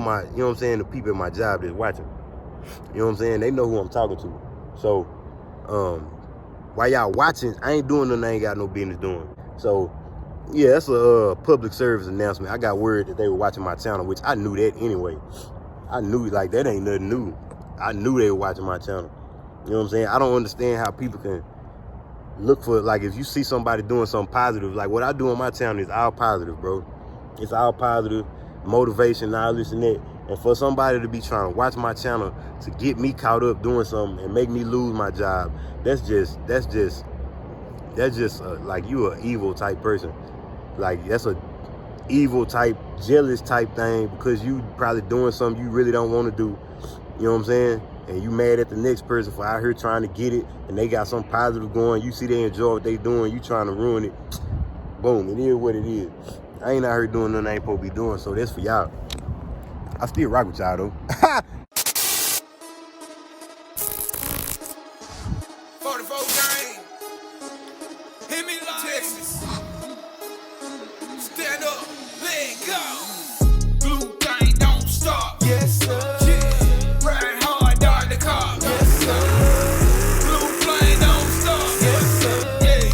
my, you know what I'm saying, the people at my job that's watching. You know what I'm saying? They know who I'm talking to. So, while y'all watching, I ain't doing nothing I ain't got no business doing. So, yeah, that's a public service announcement. I got word that they were watching my channel, which I knew that anyway. I knew, like, that ain't nothing new. I knew they were watching my channel. You know what I'm saying? I don't understand how people can look for, like, if you see somebody doing something positive, like what I do on my channel is all positive, bro. It's all positive, motivation, all this and that. And for somebody to be trying to watch my channel to get me caught up doing something and make me lose my job, that's just like, you an evil type person. Like, that's a evil type, jealous type thing, because you probably doing something you really don't want to do. You know what I'm saying? And you mad at the next person for out here trying to get it, and they got something positive going. You see they enjoy what they doing, you trying to ruin it. Boom, it is what it is. I ain't out here doing nothing I ain't supposed to be doing, so that's for y'all. I still rock with y'all though. 44 gang. Hemi Life, Texas. Stand up, let go. Blue thing don't stop. Yes, sir. Yeah. Ride hard, dart the car. Yes, sir. Blue flame don't stop. Yes, sir. Yeah.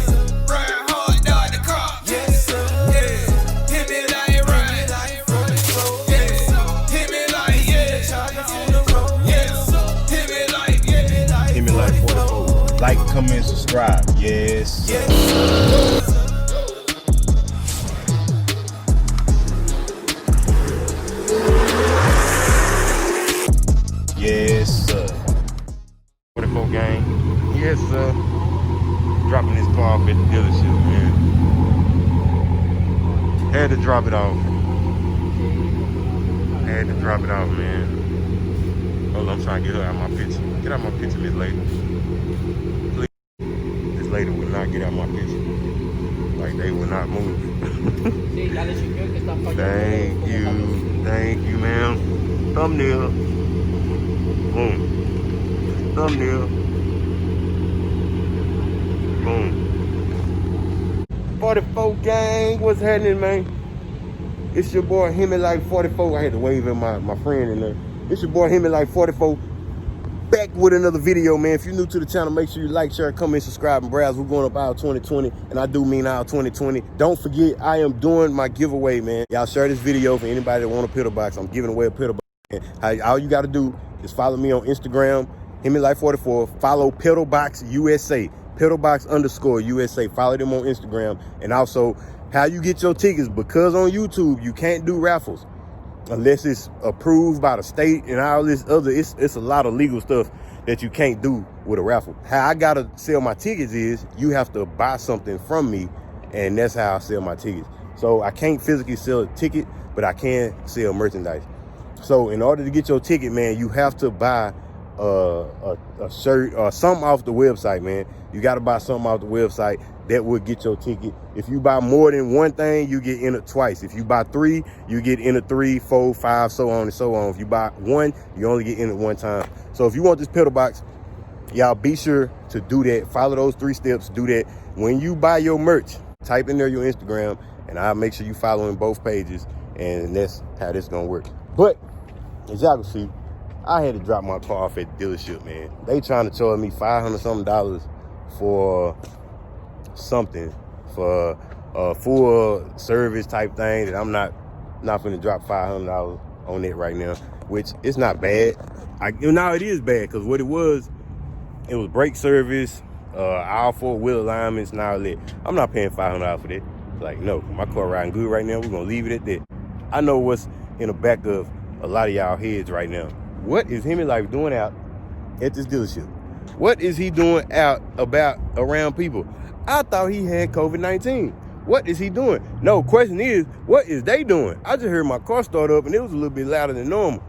Ride hard, dart the car. Yes, sir. Yeah. Hemi Life ride. Yeah. Hemi Life, yeah. Yes. Hemi Life, yeah. Hemi Life44. Like, comment, subscribe. Yes. Yes. Yes, sir. 44 gang. Yes, sir. Dropping this car off at the dealership, man. Had to drop it off. Had to drop it off, man. Hold on, I'm trying to get her out of my picture. Get out of my picture, this lady. Please. This lady would not get out of my picture. Like, they would not move. Thank you, ma'am. Thumbnail. Boom. Thumbnail. Boom. 44 gang, what's happening, man? It's your boy Hemi Life44. I had to wave at my friend in there. It's your boy Hemi Life44. Back with another video, man. If you're new to the channel, make sure you like, share, comment, subscribe, and browse. We're going up out 2020, and I do mean out 2020. Don't forget, I am doing my giveaway, man. Y'all share this video for anybody that want a pedal box. I'm giving away a pedal box. And all you got to do is follow me on Instagram, Hemi Life44. Follow Pedalbox USA, Pedalbox_USA. Follow them on Instagram. And also, how you get your tickets, because on YouTube you can't do raffles unless it's approved by the state and all this other. It's a lot of legal stuff that you can't do with a raffle. How I gotta sell my tickets is you have to buy something from me, and that's how I sell my tickets. So I can't physically sell a ticket, but I can sell merchandise. So in order to get your ticket, man, you have to buy a shirt or something off the website, man. You got to buy something off the website that will get your ticket. If you buy more than one thing, you get entered twice. If you buy 3, you get entered 3, 4, 5, so on and so on. If you buy 1, you only get entered 1 time. So if you want this pedal box, y'all be sure to do that. Follow those 3 steps. Do that. When you buy your merch, type in there your Instagram, and I'll make sure you follow in both pages, and that's how this is gonna work. But as y'all can see, I had to drop my car off at the dealership, man. They trying to charge me $500-something for something, for a full service type thing that I'm not finna drop $500 on it right now, which it's not bad. Now it is bad, because what it was brake service, all 4-wheel alignments, and all that. I'm not paying $500 for that. Like, no, my car riding good right now. We're gonna leave it at that. I know what's in the back of a lot of y'all heads right now. What is Hemi Life doing out at this dealership? What is he doing out around people? I thought he had COVID-19. What is he doing? No, question is, what is they doing? I just heard my car start up and it was a little bit louder than normal.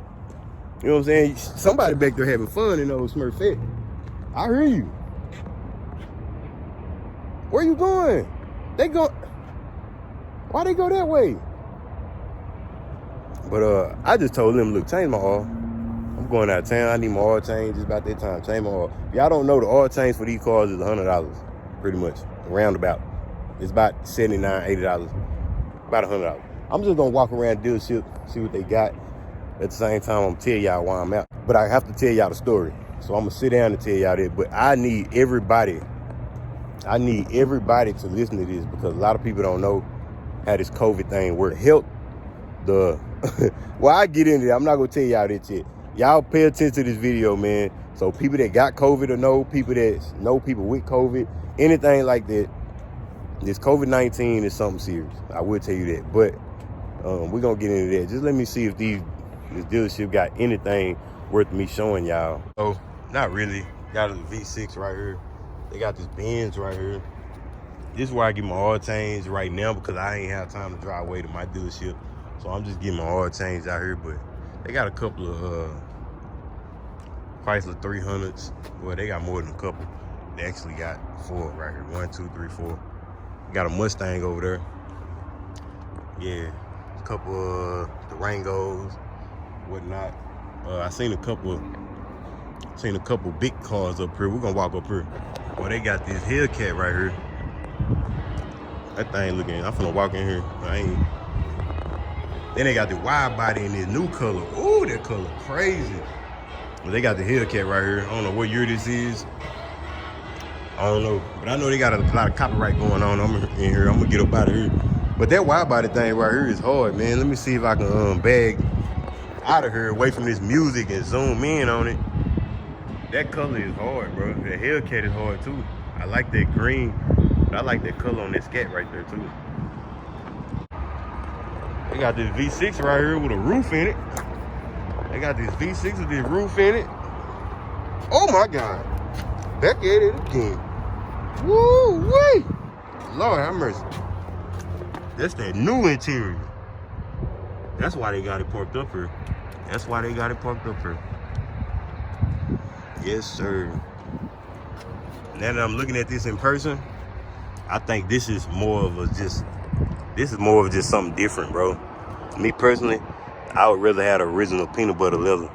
You know what I'm saying? Somebody back there having fun in those Smurfette. I hear you. Where you going? Why they go that way? But I just told them, look, change my oil. I'm going out of town. I need my oil change. It's about that time. Change my oil. If y'all don't know, the oil change for these cars is $100, pretty much, roundabout. It's about $79, $80, about $100. I'm just gonna walk around the dealership, see what they got. At the same time, I'm gonna tell y'all why I'm out. But I have to tell y'all the story. So I'm gonna sit down and tell y'all that. But I need everybody to listen to this, because a lot of people don't know how this COVID thing works. Help the well, I get into it. I'm not gonna tell y'all that shit. Y'all pay attention to this video, man. So people that got COVID or know people that know people with COVID, anything like that, this COVID-19 is something serious. I will tell you that. But we're gonna get into that. Just let me see if this dealership got anything worth me showing y'all. Oh, not really. Got a V6 right here. They got this Benz right here. This is where I get my oil change right now, because I ain't have time to drive away to my dealership. So I'm just getting my oil change out here. But they got a couple of Chrysler 300s. Well, they got more than a couple. They actually got 4 right here. 1, 2, 3, 4. Got a Mustang over there. Yeah, a couple of Durangos, whatnot. I seen a couple big cars up here. We're gonna walk up here. Well, they got this Hellcat right here. That thing looking, I'm finna walk in here. Then they got the wide body in this new color. Ooh, that color crazy. Well, they got the Hellcat right here. I don't know what year this is. I don't know, but I know they got a lot of copyright going on. I'm in here. I'm gonna get up out of here. But that wide body thing right here is hard, man. Let me see if I can bag out of here, away from this music, and zoom in on it. That color is hard, bro. The Hellcat is hard too. I like that green, but I like that color on this cat right there too. They got this V6 right here with a roof in it. They got this V6 with this roof in it. Oh my God. Back at it again. Woo wee! Lord have mercy. That's that new interior. That's why they got it parked up here. That's why they got it parked up here. Yes, sir. Now that I'm looking at this in person, I think this is more of just something different, bro. Me personally, I would rather have the original peanut butter leather.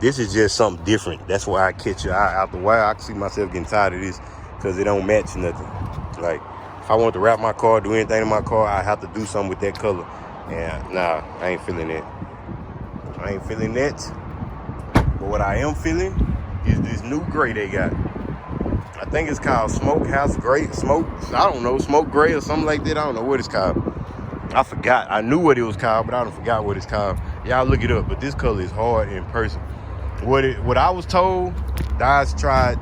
This is just something different. That's why I catch your eye out the way. I can see myself getting tired of this, because it don't match nothing. Like, if I want to wrap my car, do anything in my car, I have to do something with that color. And nah, I ain't feeling that. I ain't feeling that. But what I am feeling is this new gray they got. I think it's called Smokehouse Gray. I don't know, Smoke Gray or something like that. I don't know what it's called. I forgot. I knew what it was called, but I don't forgot what it's called. Y'all look it up, but this color is hard in person. What I was told, Dodge tried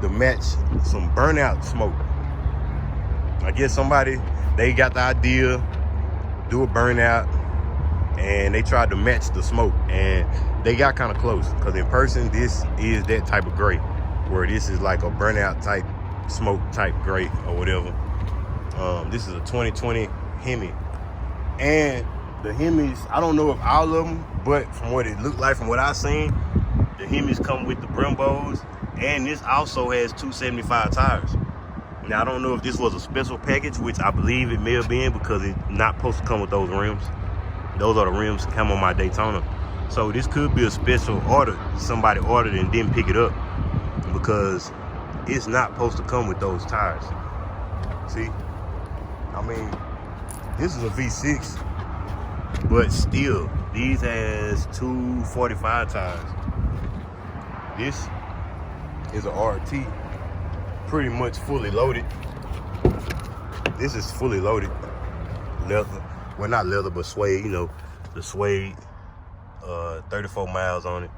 to match some burnout smoke. I guess they got the idea, do a burnout, and they tried to match the smoke, and they got kind of close, because in person, this is that type of gray, where this is like a burnout type, smoke type gray or whatever. This is a 2020 Hemi. And the Hemis, I don't know if all of them, but from what it looked like, from what I've seen, the Hemis come with the Brembos, and this also has 275 tires. Now, I don't know if this was a special package, which I believe it may have been, because it's not supposed to come with those rims. Those are the rims that come on my Daytona. So this could be a special order. Somebody ordered and didn't pick it up, because it's not supposed to come with those tires. See? I mean, this is a V6, but still, these has 245 tires. This is a RT, pretty much fully loaded. This is fully loaded. Leather, well, not leather, but suede, you know, the suede, 34 miles on it.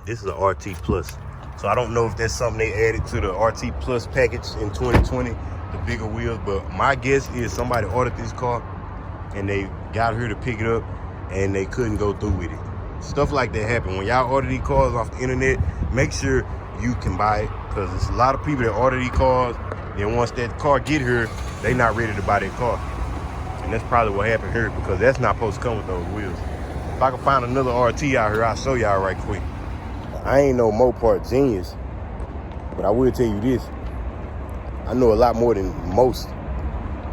This is a RT Plus. So I don't know if that's something they added to the RT Plus package in 2020, the bigger wheels, but my guess is somebody ordered this car and they got here to pick it up and they couldn't go through with it. Stuff like that happen. When y'all order these cars off the internet, make sure you can buy it, because there's a lot of people that order these cars, and once that car get here, they not ready to buy that car. And that's probably what happened here, because that's not supposed to come with those wheels. If I can find another RT out here, I'll show y'all right quick. I ain't no Mopar genius, but I will tell you this. I know a lot more than most.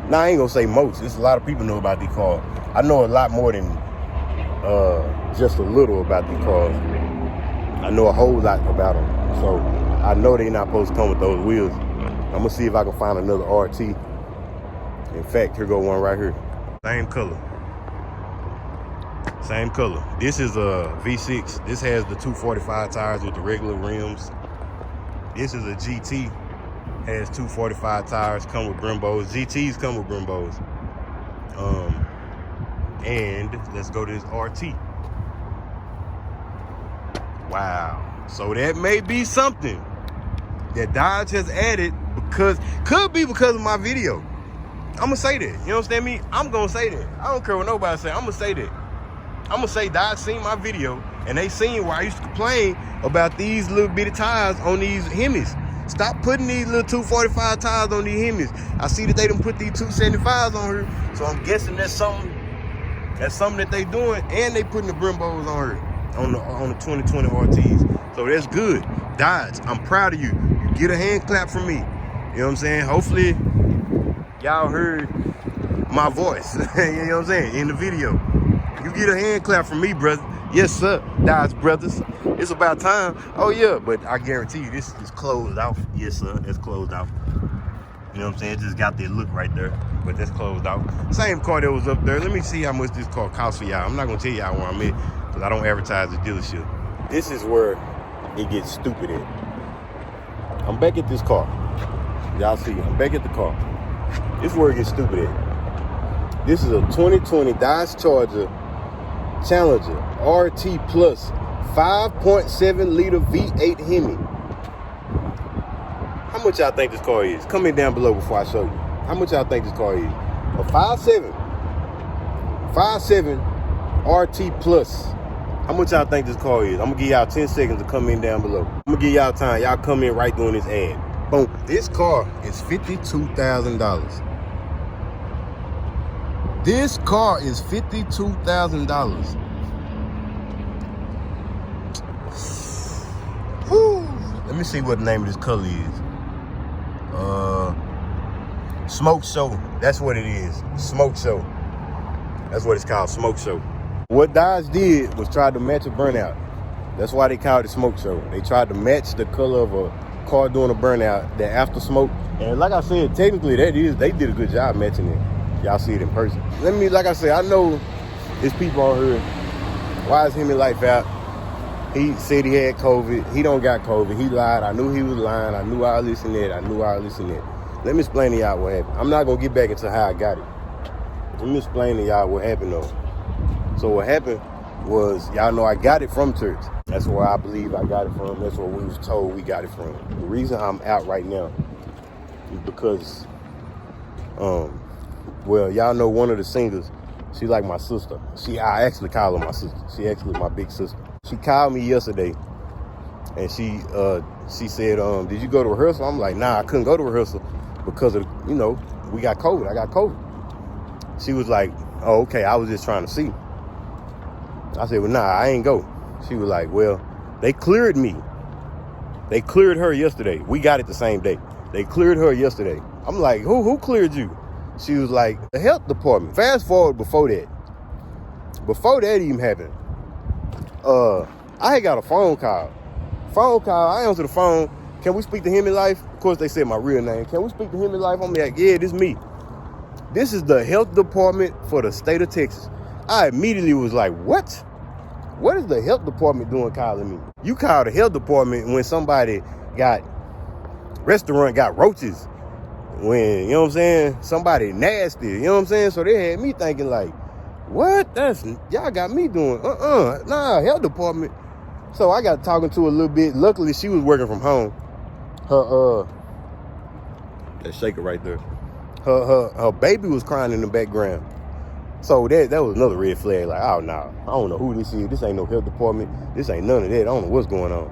Now, I ain't gonna say most. There's a lot of people know about these cars. I know a lot more than just a little about these cars. I know a whole lot about them. So I know they're not supposed to come with those wheels. I'm gonna see if I can find another RT. In fact, here go one right here. Same color. Same color. This is a V6. This has the 245 tires with the regular rims. This is a GT. Has 245 tires, come with Brembos. GTs come with Brembos. And let's go to this RT. Wow. So that may be something that Dodge has added, because could be because of my video. I'm gonna say that. You understand me? I'm gonna say that. I don't care what nobody say. I'm gonna say that. I'm gonna say Dodge seen my video and they seen where I used to complain about these little bitty tires on these Hemis. Stop putting these little 245 tires on these Hemis. I see that they done put these 275s on her, so I'm guessing that's something that they doing, and they putting the Brembos on her on the 2020 RTs. So that's good. Dodge, I'm proud of you. You get a hand clap from me. You know what I'm saying? Hopefully y'all heard my voice. You know what I'm saying? In the video. You get a hand clap from me, brother. Yes, sir. Dodge brothers. It's about time. Oh, yeah. But I guarantee you, this is closed off. Yes, sir. It's closed off. You know what I'm saying? It just got that look right there. But that's closed off. Same car that was up there. Let me see how much this car costs for y'all. I'm not going to tell y'all where I'm at, because I don't advertise the dealership. This is where it gets stupid at. I'm back at this car. Y'all see, I'm back at the car. This is where it gets stupid at. This is a 2020 Dodge Charger Challenger RT Plus 5.7 liter V8 Hemi. How much y'all think this car is? Comment down below before I show you. How much y'all think this car is? A 5.7 RT Plus. How much y'all think this car is? I'm gonna give y'all 10 seconds to come in down below. I'm gonna give y'all time. Y'all come in right during this ad. Boom. This car is $52,000. This car is $52,000. Let me see what the name of this color is. Smoke Show. That's what it is. Smoke Show. That's what it's called. Smoke Show. What Dodge did was try to match a burnout. That's why they called it Smoke Show. They tried to match the color of a car doing a burnout, the after smoke. And like I said, technically they did a good job matching it. Y'all see it in person. Like I said, I know there's people on here. Why is Hemi Life out? He said he had COVID. He don't got COVID. He lied. I knew he was lying. I knew all this and that. Let me explain to y'all what happened. I'm not gonna get back into how I got it. Let me explain to y'all what happened though. So what happened was, y'all know I got it from church. That's where I believe I got it from. That's where we was told we got it from. The reason I'm out right now is because, well, y'all know one of the singers, she like my sister. I actually call her my sister. She actually my big sister. She called me yesterday and she said, did you go to rehearsal? I'm like, nah, I couldn't go to rehearsal because of, we got COVID. I got COVID. She was like, oh, okay, I was just trying to see. I said, well, nah, I ain't go. She was like, well, they cleared me. They cleared her yesterday. We got it the same day. They cleared her yesterday. I'm like, who cleared you? She was like, the health department. Fast forward before that. Before that even happened, I had got a phone call. I answered the phone. Can we speak to Hemi Life? Of course, they said my real name. Can we speak to Hemi Life? I'm like, yeah, this me. This is the health department for the state of Texas. I immediately was like, what? What is the health department doing calling me? You call the health department when somebody restaurant got roaches. When, you know what I'm saying, somebody nasty, you know what I'm saying? So they had me thinking like, what? Y'all got me doing, nah, health department. So I got talking to her a little bit. Luckily, she was working from home. That shaker right there. Her baby was crying in the background. So that was another red flag. Like, oh, no, I don't know who this is. This ain't no health department. This ain't none of that. I don't know what's going on.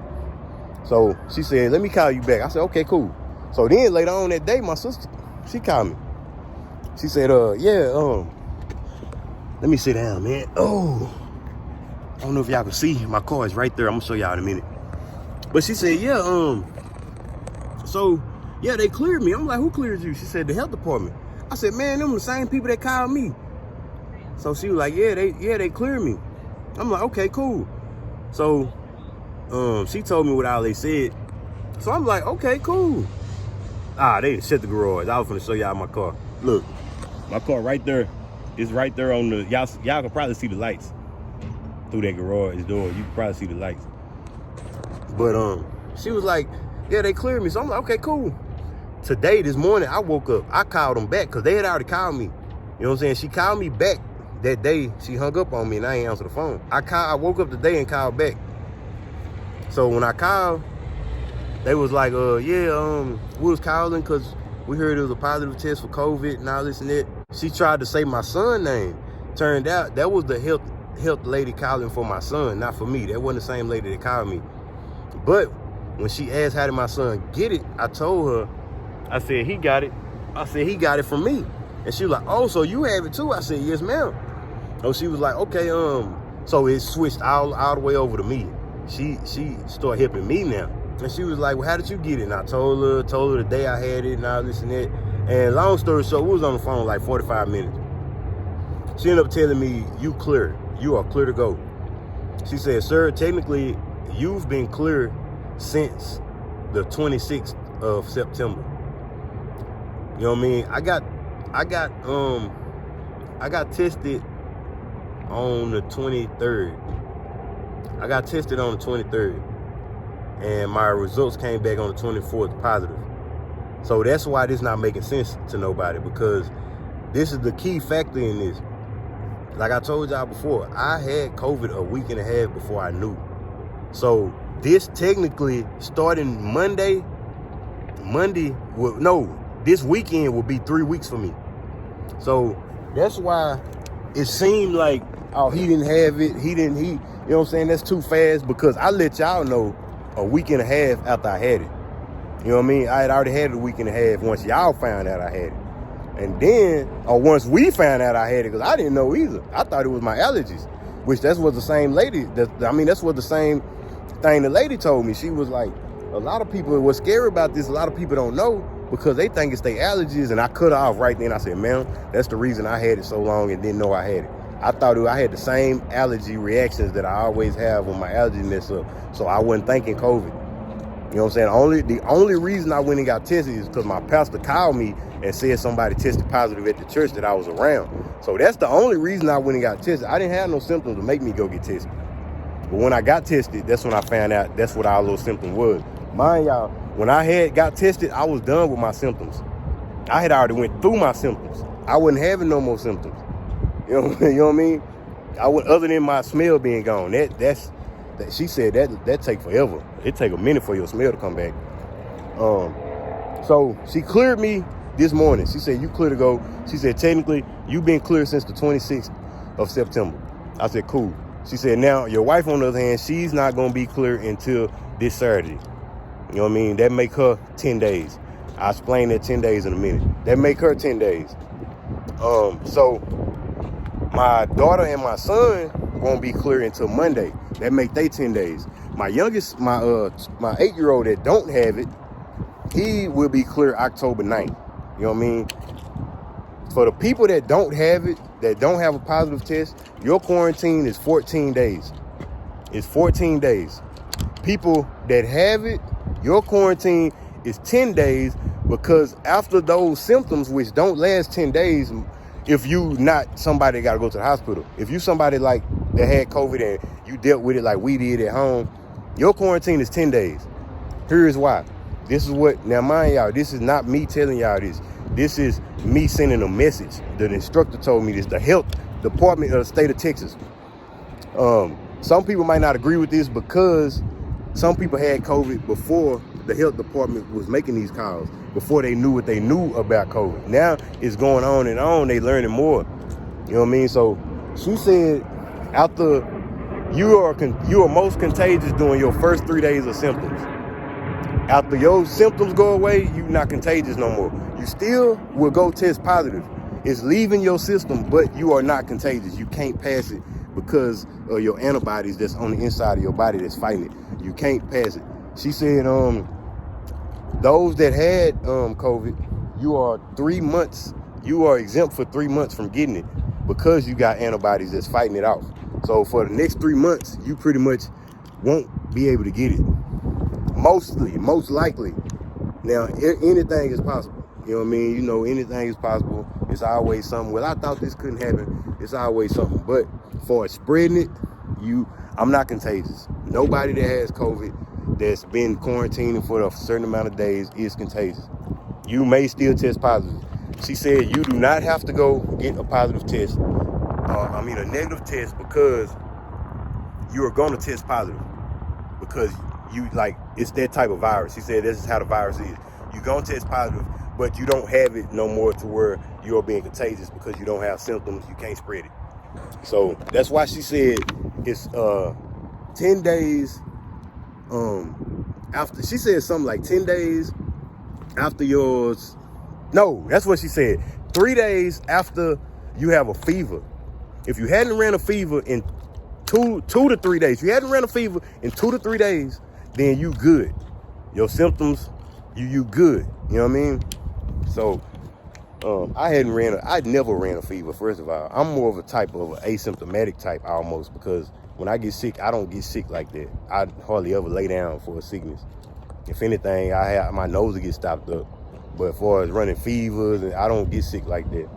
So she said, let me call you back. I said, okay, cool. So then later on that day, my sister, she called me. She said, let me sit down, man. Oh, I don't know if y'all can see. My car is right there. I'm gonna show y'all in a minute. But she said, so yeah, they cleared me. I'm like, who cleared you? She said, the health department. I said, man, them the same people that called me. So she was like, they cleared me. I'm like, okay, cool. So she told me what all they said. So I'm like, okay, cool. They didn't shut the garage. I was gonna show y'all my car. Look, my car right there is right there on the, y'all can probably see the lights. through that garage door. You can probably see the lights. But she was like, yeah, they cleared me. So I'm like, okay, cool. Today, this morning, I woke up. I called them back because they had already called me. You know what I'm saying? She called me back that day. She hung up on me and I ain't answer the phone. I woke up today and called back. So when I called, they was like, we was calling because we heard it was a positive test for COVID and all this and that. She tried to say my son's name. Turned out that was the health lady calling for my son, not for me. That wasn't the same lady that called me. But when she asked how did my son get it, I told her, I said, he got it. I said, he got it from me. And she was like, oh, so you have it too? I said, yes, ma'am. So she was like, okay, so it switched all the way over to me. She started helping me now. And she was like, well, how did you get it? And I told her the day I had it and all this and that. And long story short, we was on the phone like 45 minutes. She ended up telling me, you clear. You are clear to go. She said, sir, technically, you've been clear since the 26th of September. You know what I mean? I got tested on the 23rd. I got tested on the 23rd. And my results came back on the 24th positive. So that's why this not making sense to nobody, because this is the key factor in this. Like I told y'all before, I had COVID a week and a half before I knew. So this technically starting Monday, this weekend will be 3 weeks for me. So that's why it seemed like, oh, he didn't have it. You know what I'm saying? That's too fast, because I let y'all know a week and a half after I had it. You know what I mean? I had already had it a week and a half once y'all found out I had it. And then, or once we found out I had it, because I didn't know either. I thought it was my allergies, which that's what the same lady, that's what the same thing the lady told me. She was like, a lot of people, what's scary about this, a lot of people don't know because they think it's their allergies. And I cut her off right then. I said, ma'am, that's the reason I had it so long and didn't know I had it. I thought I had the same allergy reactions that I always have when my allergy mess up. So I wasn't thinking COVID. You know what I'm saying? The only reason I went and got tested is because my pastor called me and said somebody tested positive at the church that I was around. So that's the only reason I went and got tested. I didn't have no symptoms to make me go get tested. But when I got tested, that's when I found out that's what all those symptoms was. Mind y'all, when I got tested, I was done with my symptoms. I had already went through my symptoms. I wasn't having no more symptoms. You know what I mean? Other than my smell being gone. She said that take forever. It take a minute for your smell to come back. So she cleared me this morning. She said, you clear to go. She said, technically, you've been clear since the 26th of September. I said, cool. She said, now your wife, on the other hand, she's not going to be clear until this Saturday. You know what I mean? That make her 10 days. I'll explain that 10 days in a minute. That make her 10 days. So my daughter and my son won't be clear until Monday. That make they 10 days. My youngest, my 8-year-old that don't have it, he will be clear October 9th. You know what I mean? For the people that don't have it, that don't have a positive test, your quarantine is 14 days. It's 14 days. People that have it, your quarantine is 10 days, because after those symptoms, which don't last 10 days, if you not somebody that got to go to the hospital, if you somebody like that had COVID and you dealt with it like we did at home, your quarantine is 10 days. Here's why. This is what, now mind y'all, this is not me telling y'all this. This is me sending a message. The instructor told me this, the health department of the state of Texas. Some people might not agree with this because some people had COVID before the health department was making these calls, before they knew what they knew about COVID. Now it's going on and on, they learning more. You know what I mean? So she said, after you are most contagious during your first 3 days of symptoms. After your symptoms go away, you're not contagious no more. You still will go test positive. It's leaving your system, but you are not contagious. You can't pass it because of your antibodies that's on the inside of your body that's fighting it. You can't pass it. She said, those that had COVID, you are exempt for 3 months from getting it because you got antibodies that's fighting it off. So for the next 3 months, you pretty much won't be able to get it. Most likely. Now, anything is possible. You know what I mean? You know, anything is possible. It's always something. Well, I thought this couldn't happen. It's always something. But for spreading it, I'm not contagious. Nobody that has COVID that's been quarantining for a certain amount of days is contagious. You may still test positive. She said you do not have to go get a positive test, a negative test, because you are going to test positive because it's that type of virus. She said this is how the virus is. You're going to test positive, but you don't have it no more to where you're being contagious because you don't have symptoms. You can't spread it. So that's why she said it's 10 days after. She said something like 10 days after yours. No, that's what she said. 3 days after you have a fever. If you hadn't ran a fever in two to 3 days, you hadn't ran a fever in 2 to 3 days, then you good. Your symptoms, you good. You know what I mean? So I'd never ran a fever, first of all. I'm more of a type of an asymptomatic type almost, because when I get sick, I don't get sick like that. I hardly ever lay down for a sickness. If anything, my nose will get stopped up. But as far as running fevers, I don't get sick like that.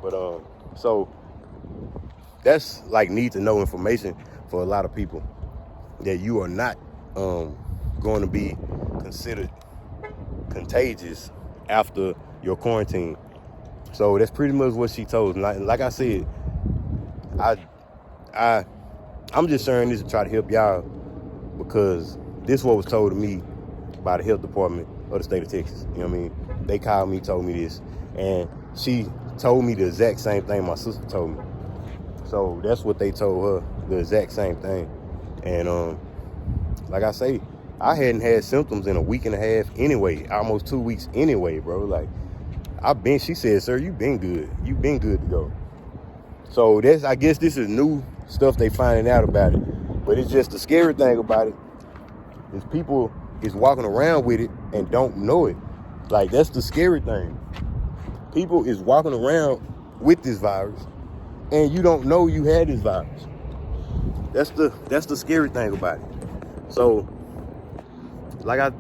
But so that's like need to know information for a lot of people, that you are not going to be considered contagious after your quarantine. So that's pretty much what she told. Like I said, I'm just sharing this to try to help y'all, because this is what was told to me by the health department of the state of Texas. You know what I mean? They called me, told me this, and she told me the exact same thing my sister told me. So that's what they told her, the exact same thing. And like I say, I hadn't had symptoms in a week and a half anyway, almost 2 weeks anyway, bro. Like, she said, sir, you been good. You been good to go. So I guess this is new stuff they finding out about it. But it's just the scary thing about it is people is walking around with it and don't know it. Like, that's the scary thing. People is walking around with this virus and you don't know you had this virus. That's the scary thing about it. So like I've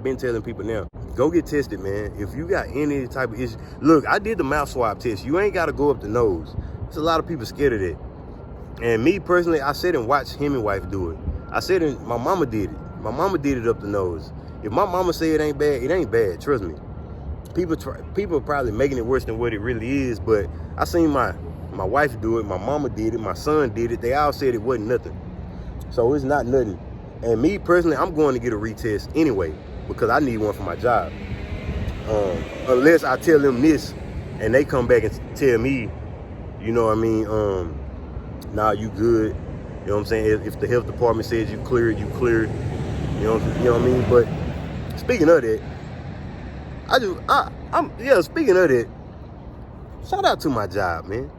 been telling people now, go get tested, man. If you got any type of issue, look, I did the mouth swab test. You ain't got to go up the nose. There's a lot of people scared of that. And me personally, I sat and watched Hemi wife do it. My mama did it. My mama did it up the nose. If my mama say it ain't bad, it ain't bad. Trust me. People are probably making it worse than what it really is. But I seen my wife do it. My mama did it. My son did it. They all said it wasn't nothing. So it's not nothing. And me personally, I'm going to get a retest anyway, because I need one for my job. Unless I tell them this and they come back and tell me, you know what I mean, nah, you good. You know what I'm saying? If the health department says you cleared, you cleared. You know what I mean? But speaking of that, speaking of that, shout out to my job, man.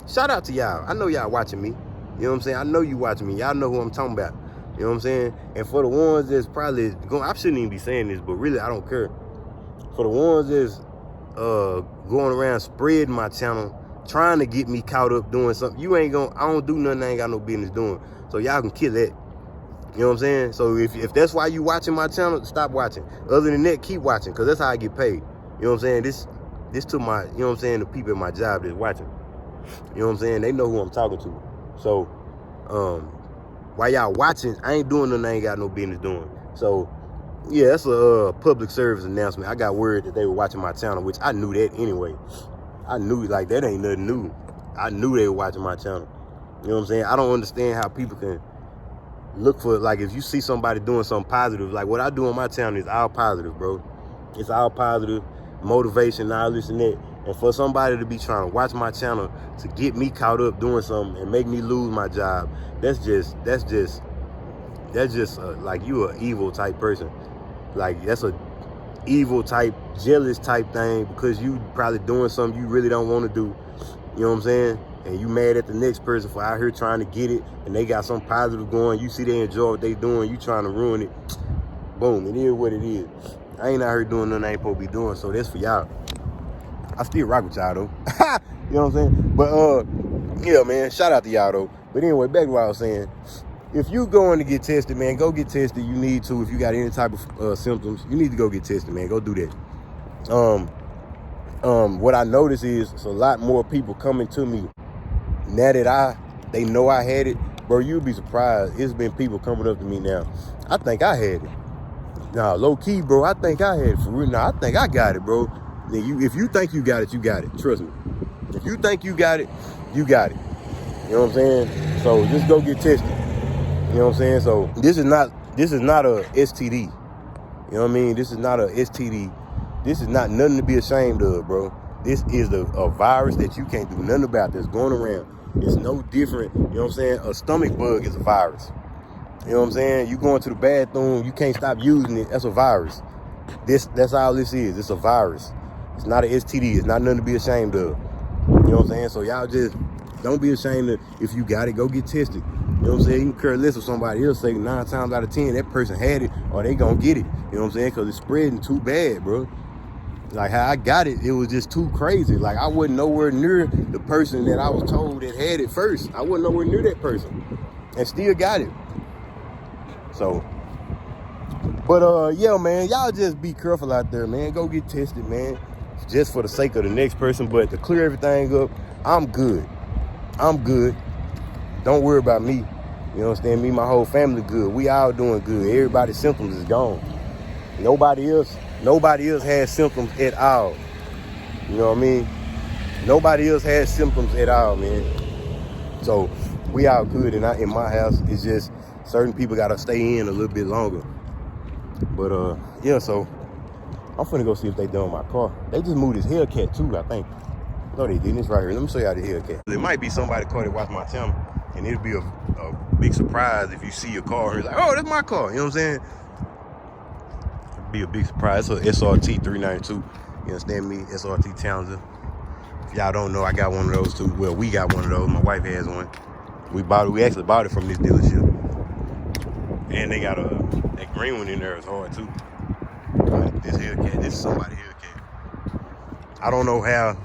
Shout out to y'all. I know y'all watching me. You know what I'm saying? I know you watching me. Y'all know who I'm talking about. You know what I'm saying? And for the ones that's probably going, I shouldn't even be saying this, but really I don't care. For the ones that's going around spreading my channel, trying to get me caught up doing something, I don't do nothing I ain't got no business doing. So y'all can kill that. You know what I'm saying? So if that's why you watching my channel, stop watching. Other than that, keep watching, because that's how I get paid. You know what I'm saying? This to my, you know what I'm saying, the people at my job that's watching. You know what I'm saying? They know who I'm talking to. So, while y'all watching, I ain't doing nothing I ain't got no business doing. So, yeah, that's a public service announcement. I got word that they were watching my channel, which I knew that anyway. I knew, like, that ain't nothing new. I knew they were watching my channel. You know what I'm saying? I don't understand how people can look for, like, if you see somebody doing something positive, like what I do on my channel is all positive, bro. It's all positive, motivation, all this and that. And for somebody to be trying to watch my channel to get me caught up doing something and make me lose my job, that's just like, you an evil type person. Like, that's a evil type, jealous type thing, because you probably doing something you really don't want to do. You know what I'm saying? And you mad at the next person for out here trying to get it, and they got something positive going. You see they enjoy what they doing, you trying to ruin it. Boom, it is what it is. I ain't out here doing nothing I ain't supposed to be doing, so that's for y'all. I still rock with y'all though. You know what I'm saying? But yeah, man, shout out to y'all though. But anyway, back to what I was saying. If you going to get tested, man, go get tested. You need to. If you got any type of symptoms, you need to go get tested, man. Go do that. What I notice is it's a lot more people coming to me now that I They know I had it. Bro, you'd be surprised. It's been people coming up to me now. I think I had it. Nah, low key, bro, I think I had it for real. Nah, I think I got it, bro. Then if you think you got it, you got it. Trust me. If you think you got it, you got it. You know what I'm saying? So just go get tested. You know what I'm saying? So this is not a STD. You know what I mean? This is not a STD. This is not nothing to be ashamed of, bro. This is a virus that you can't do nothing about that's going around. It's no different. You know what I'm saying? A stomach bug is a virus. You know what I'm saying? You going to the bathroom, you can't stop using it. That's a virus. That's all this is. It's a virus. It's not an STD. It's not nothing to be ashamed of. You know what I'm saying? So y'all just don't be ashamed of, if you got it, go get tested. You know what I'm saying? You can care less if somebody else say 9 times out of 10 that person had it or they gonna get it. You know what I'm saying? Because it's spreading too bad, bro. Like how I got it, it was just too crazy. Like I wasn't nowhere near the person that I was told that had it first. I wasn't nowhere near that person and still got it. So, but yeah, man, y'all just be careful out there, man. Go get tested, man. Just for the sake of the next person. But to clear everything up, I'm good. I'm good. Don't worry about me. You understand me? My whole family good. We all doing good. Everybody's symptoms is gone. Nobody else has symptoms at all. You know what I mean? Nobody else has symptoms at all, man. So we all good. And in my house, it's just certain people gotta stay in a little bit longer. But yeah, so I'm finna go see if they done my car. They just moved this Hellcat too, I think. No, they didn't. It's right here. Let me show y'all the Hellcat. It might be somebody caught it watch my channel, and it'll be a big surprise if you see your car and it's like, oh, that's my car. You know what I'm saying? It'll be a big surprise. It's a SRT 392. You understand me? SRT Challenger. If y'all don't know, I got one of those too. Well, we got one of those. My wife has one. We actually bought it from this dealership. And they got that green one in there is hard too. This Hellcat, this is somebody's Hellcat. I don't know how.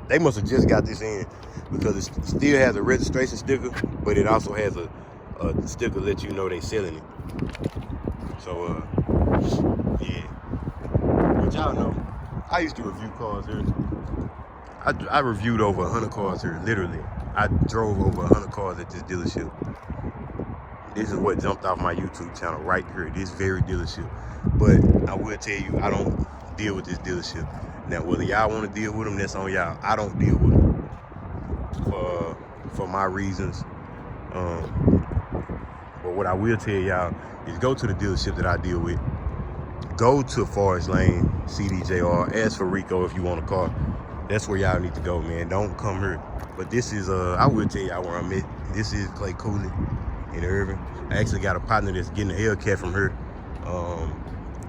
They must have just got this in because it still has a registration sticker, but it also has a sticker that you know they selling it. So, yeah. But y'all know, I used to review cars here. I reviewed over 100 cars here, literally. I drove over 100 cars at this dealership. This is what jumped off my YouTube channel right here, this very dealership. But I will tell you, I don't deal with this dealership. Now, whether y'all want to deal with them, that's on y'all. I don't deal with them for my reasons. But what I will tell y'all is go to the dealership that I deal with. Go to Forest Lane, CDJR. Ask for Rico if you want a car. That's where y'all need to go, man. Don't come here. But this is, I will tell y'all where I'm at. This is Clay Cooley in Irving. I actually got a partner that's getting a Hellcat from her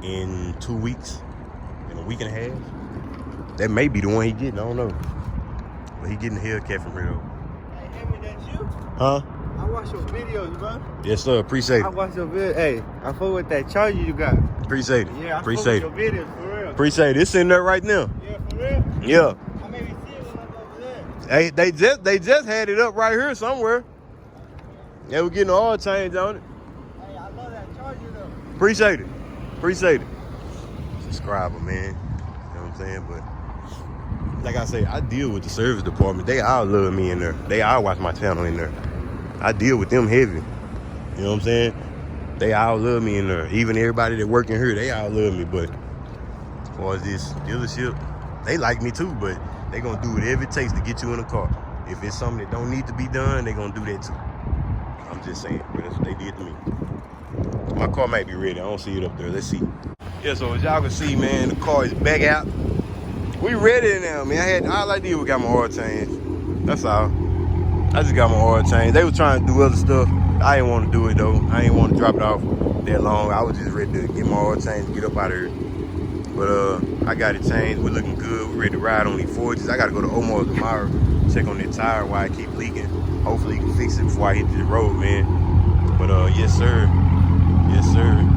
in 2 weeks, in a week and a half. That may be the one he getting, I don't know. But he getting a Hellcat from her though. Hey, Hemi, that's you? Huh? I watch your videos, bro. Yes, sir. Appreciate I it. watch your videos. Hey, I fuck with that charger you got. Appreciate it. Yeah, I Appreciate fuck it. with your videos, for real. Appreciate it. It's in there right now. Yeah, for real? Yeah. I maybe see it when I go over there. Hey, they just had it up right here somewhere. Yeah, we're getting an oil change on it. Hey, I love that charger though. Appreciate it. Appreciate it. Subscriber, man. You know what I'm saying? But like I say, I deal with the service department. They all love me in there. They all watch my channel in there. I deal with them heavy. You know what I'm saying? They all love me in there. Even everybody that work in here, they all love me. But as far as this dealership, they like me too, but they gonna do whatever it takes to get you in a car. If it's something that don't need to be done, they gonna do that too. I'm just saying, but that's what they did to me. My car might be ready. I don't see it up there. Let's see. Yeah, so as y'all can see, man, the car is back out. We ready now, man. All I did was got my oil change. That's all. I just got my oil change. They was trying to do other stuff. I didn't want to do it though. I didn't want to drop it off that long. I was just ready to get my oil change and get up out of here. But I got it changed. We're looking good. We're ready to ride on these forges. I gotta go to Omar tomorrow, check on that tire why it keep leaking. Hopefully he can fix it before I hit the road, man. But yes sir. Yes sir.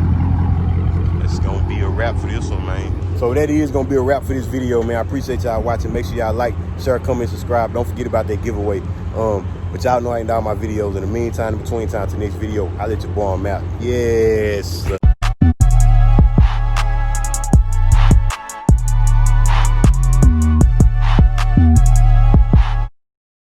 That's gonna be a wrap for this one, man. So that is gonna be a wrap for this video, man. I appreciate y'all watching. Make sure y'all like, share, comment, subscribe. Don't forget about that giveaway. But y'all know I ain't down my videos. In the meantime, in between time to next video, I'll let your boy on out. Yes.